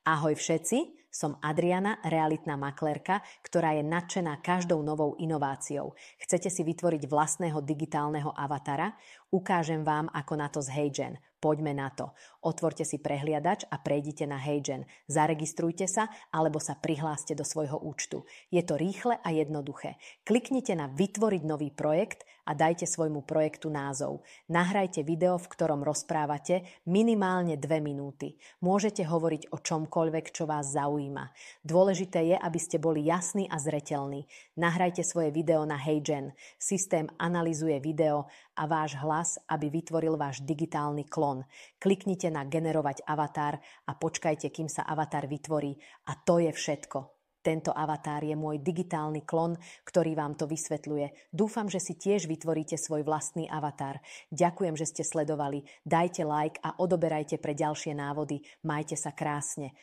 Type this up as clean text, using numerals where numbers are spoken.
Ahoj všetci, som Adriana, realitná maklérka, ktorá je nadšená každou novou inováciou. Chcete si vytvoriť vlastného digitálneho avatara? Ukážem vám, ako na to z HeyGen. Poďme na to. Otvorte si prehliadač a prejdite na HeyGen. Zaregistrujte sa alebo sa prihláste do svojho účtu. Je to rýchle a jednoduché. Kliknite na Vytvoriť nový projekt a dajte svojmu projektu názov. Nahrajte video, v ktorom rozprávate minimálne 2 minúty. Môžete hovoriť o čomkoľvek, čo vás zaujíma. Dôležité je, aby ste boli jasní a zreteľní. Nahrajte svoje video na HeyGen. Systém analyzuje video a váš hlas, aby vytvoril váš digitálny klon. Kliknite na generovať avatar a počkajte, kým sa avatar vytvorí. A to je všetko. Tento avatar je môj digitálny klon, ktorý vám to vysvetľuje. Dúfam, že si tiež vytvoríte svoj vlastný avatar. Ďakujem, že ste sledovali. Dajte like a odoberajte pre ďalšie návody. Majte sa krásne.